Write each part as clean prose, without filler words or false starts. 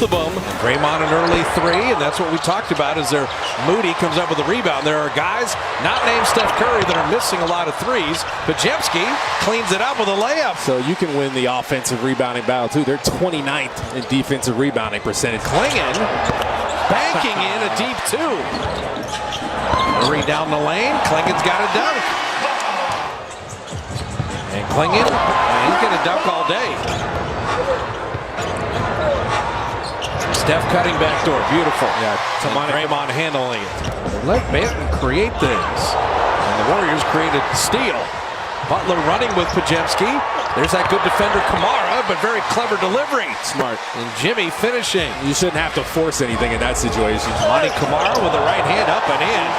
of them. Draymond an early three, and that's what we talked about is there. Moody comes up with a rebound. There are guys not named Steph Curry that are missing a lot of threes. Podziemski cleans it up with a layup. So you can win the offensive rebounding battle too. They're 29th in defensive rebounding percentage. Clingan banking in a deep two. Murray down the lane. Clingan's got a dunk. And Clingan, he's going to dunk all day. Steph cutting back door, beautiful. Yeah, Draymond handling it. Let Banton create things. And the Warriors created the steal. Butler running with Podziemski. There's that good defender Kamara, but very clever delivery. Smart. And Jimmy finishing. You shouldn't have to force anything in that situation. Monty Kamara with the right hand up and in.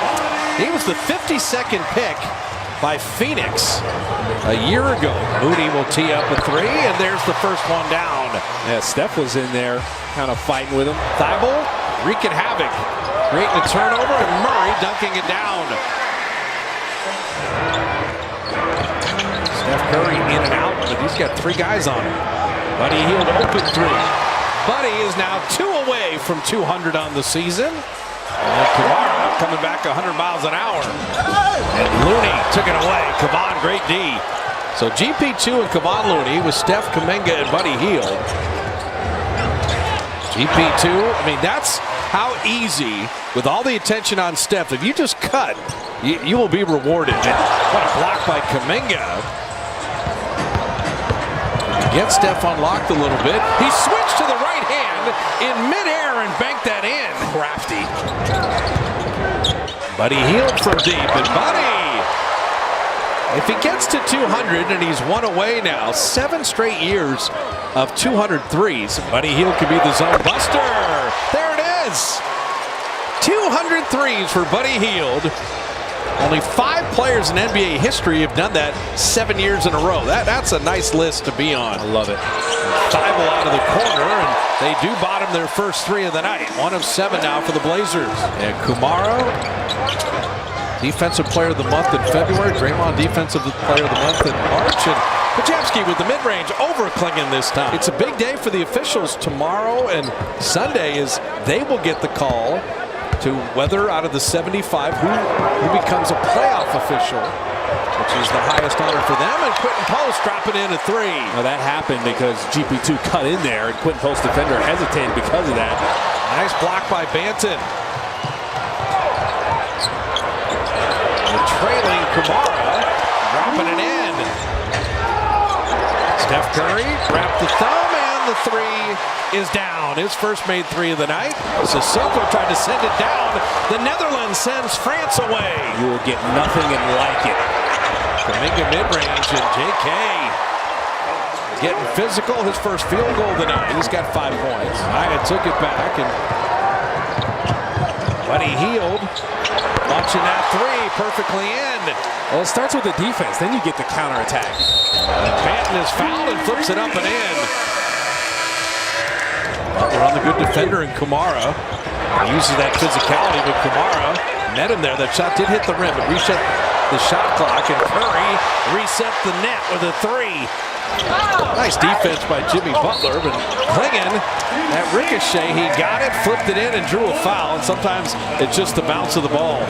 He was the 52nd pick by Phoenix a year ago. Moody will tee up a three, and there's the first one down. Yeah, Steph was in there kind of fighting with him. Thibault wreaking havoc, creating a turnover, and Murray dunking it down. Steph Curry in and out, but he's got three guys on him. Buddy Hield open three. Buddy is now 2 away from 200 on the season. And Kamara coming back 100 miles an hour. And Looney took it away. Kevon, great D. So GP2 and Kevon Looney with Steph, Kuminga, and Buddy Hield. GP2, I mean, that's how easy, with all the attention on Steph, if you just cut, you will be rewarded. And what a block by Kuminga. Get Steph unlocked a little bit. He switched to the right hand in midair and banked that in. Crafty. Buddy Hield from deep, and Buddy, if he gets to 200, and he's 1 away now, 7 straight years of 200 threes, Buddy Hield could be the zone buster. There it is. 200 threes for Buddy Hield. Only 5 players in NBA history have done that 7 years in a row. That's a nice list to be on. I love it. Thibault out of the corner, and they do bottom their first 3 of the night. 1 of 7 now for the Blazers. And Kumaro, Defensive Player of the Month in February. Draymond, Defensive Player of the Month in March. And Podziemski with the mid-range over Clingan this time. It's a big day for the officials tomorrow, and Sunday is they will get the call to whether out of the 75 who becomes a playoff official, which is the highest honor for them. And Quentin Post dropping in a 3. Now that happened because GP2 cut in there, and Quentin Post defender hesitated because of that. Nice block by Banton. The trailing Kamara dropping it in. Steph Curry wrapped the thumb, and the 3 is down. His first made 3 of the night. Sissoko tried to send it down. The Netherlands sends France away. You will get nothing and like it. Kuminga mid-range, and JK getting physical. His first field goal of the night. He's got 5 points. Ida took it back, and Buddy Hield launching that 3 perfectly in. Well, it starts with the defense, then you get the counterattack. Banton is fouled and flips it up and in. They're on the good defender in Kamara. He uses that physicality, but Kamara met him there. That shot did hit the rim, but reset the shot clock, and Curry reset the net with a 3. Nice defense by Jimmy Butler, but Clingan, that ricochet, he got it, flipped it in, and drew a foul. And sometimes it's just the bounce of the ball.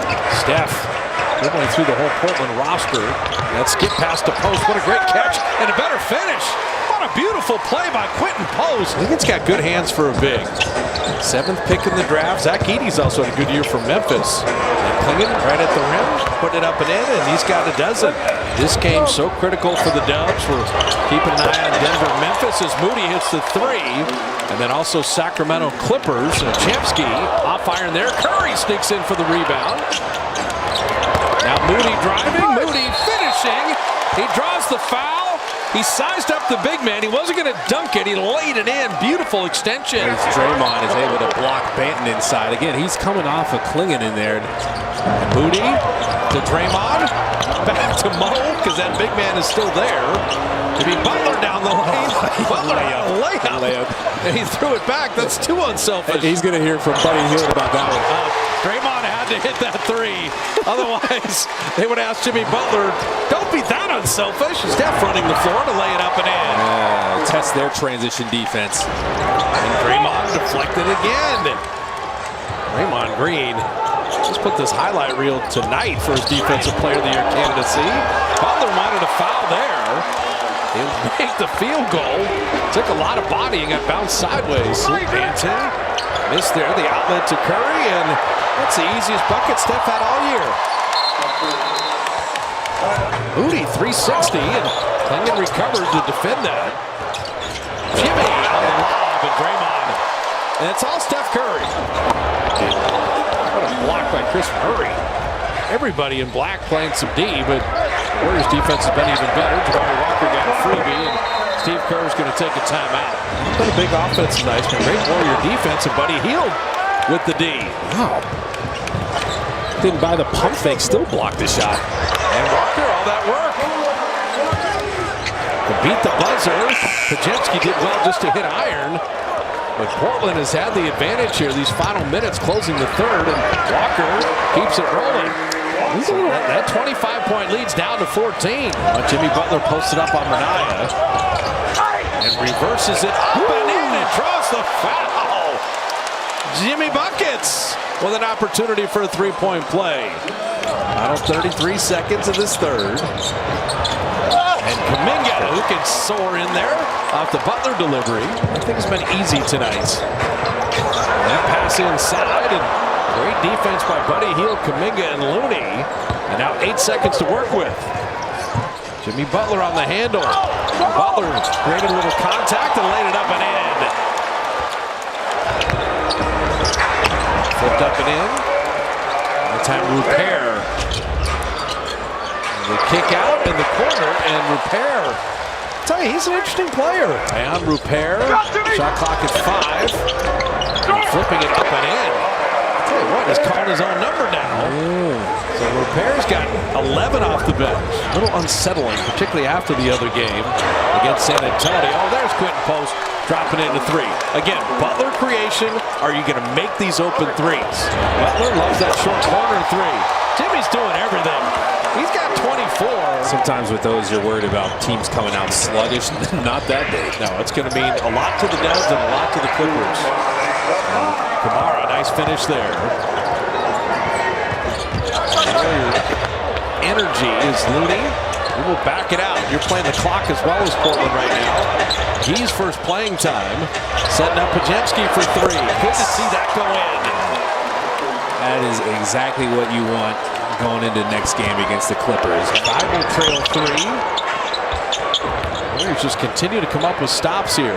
Steph dribbling through the whole Portland roster. That skip past the post. What a great catch and a better finish. What a beautiful play by Quentin Post. I think it's got good hands for a big. 7th pick in the draft. Zach Edey's also had a good year for Memphis. And Clingan right at the rim, putting it up and in, and he's got a dozen. This game so critical for the Dubs. We're keeping an eye on Denver, Memphis as Moody hits the 3. And then also Sacramento Clippers. Podziemski off iron there. Curry sneaks in for the rebound. Now Moody driving, Moody finishing. He draws the foul. He sized up the big man. He wasn't going to dunk it. He laid it in. Beautiful extension. As Draymond is able to block Banton inside. Again, he's coming off of Clingan in there. Moody to Draymond. Back to Mo, because that big man is still there. To be Butler down the lane. Butler layup. And he threw it back. That's too unselfish. He's going to hear from Buddy Hield about that one. Draymond had to hit that 3. Otherwise, they would ask Jimmy Butler, don't be that unselfish. Steph running the floor to lay it up and in. Test their transition defense. And Draymond deflected again. Draymond Green just put this highlight reel tonight for his Defensive Player of the Year candidacy. Butler wanted a foul there. He'll make the field goal. Took a lot of body and got bounced sideways. Banton missed there. The outlet to Curry, and that's the easiest bucket Steph had all year. Moody 360, and Clingan recovered to defend that. Jimmy on the lob, and Draymond. And it's all Steph Curry. What a block by Chris Murray. Everybody in black playing some D, but the Warriors defense has been even better. Jabari Walker got a freebie, and Steve Kerr's going to take a timeout. Been a big offense tonight. It's been great Warrior defense, and Buddy Hield with the D. Wow. Didn't buy the pump fake, still blocked the shot. And Walker, all that work. To beat the buzzer, Pajemski did well just to hit iron. But Portland has had the advantage here these final minutes, closing the third, and Walker keeps it rolling. That 25-point lead's down to 14. Jimmy Butler posted up on Minaya and reverses it up and in and draws the foul. Jimmy Buckets with an opportunity for a three-point play. Final 33 seconds of this third. And Kuminga, who can soar in there off the Butler delivery. I think it's been easy tonight. That pass inside, and great defense by Buddy Hield, Kuminga, and Looney. And now 8 seconds to work with. Jimmy Butler on the handle. Butler created a little contact and laid it up and in. Flipped up and in. That time Rupert. The kick out in the corner, and Rupert, I tell you, he's an interesting player. And Rupert, shot clock at 5. And flipping it up and in. I tell you what, he's calling his own number now. So Rupert's got 11 off the bench. A little unsettling, particularly after the other game against San Antonio. Oh, there's Quentin Post dropping it into 3. Again, Butler creation. Are you going to make these open threes? Butler loves that short corner 3. Jimmy's doing everything. He's got 24. Sometimes with those, you're worried about teams coming out sluggish. Not that day. No, it's going to mean a lot to the Devs and a lot to the Clippers. Kamara, nice finish there. Energy is Looney. We will back it out. You're playing the clock as well as Portland right now. He's first playing time. Setting up Pajemski for 3. Good to see that go in. That is exactly what you want going into next game against the Clippers. Bible trail 3. Warriors just continue to come up with stops here.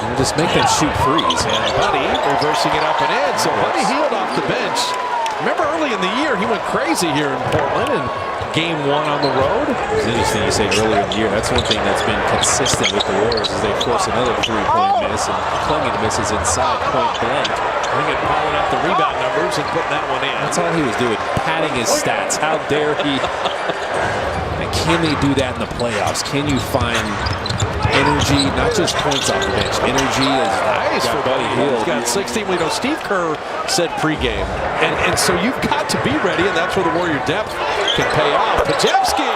And just make them shoot threes. And Buddy reversing it up and in. So Buddy Hield off the bench. Remember early in the year, he went crazy here in Portland in game 1 on the road. It's interesting you say earlier in the year. That's one thing that's been consistent with the Warriors is they force another 3-point miss, and Clingan misses inside point blank. Clingan piling up the rebound numbers and putting that one in. That's all he was doing, padding his stats. How dare he? And can they do that in the playoffs? Can you find energy, not just points off the bench? Energy is nice for Buddy Hield. He's got 16. We know Steve Kerr said pregame. And so you've got to be ready, and that's where the Warrior depth can pay off. Pajemski,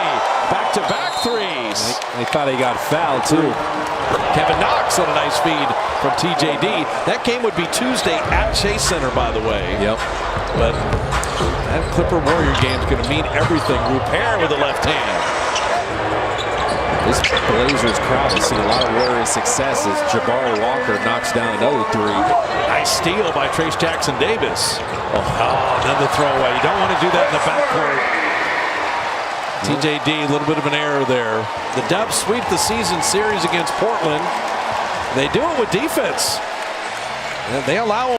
back-to-back threes. They thought he got fouled, too. Kevin Knox on a nice feed from TJD. That game would be Tuesday at Chase Center, by the way. Yep. But that Clipper-Warrior game is going to mean everything. Rupert with the left hand. This Blazers crowd has seen a lot of Warriors success as Jabari Walker knocks down another 3. Nice steal by Trace Jackson Davis. Oh, then the throwaway. You don't want to do that in the backcourt. TJD, a little bit of an error there. The Dubs sweep the season series against Portland. They do it with defense. They allow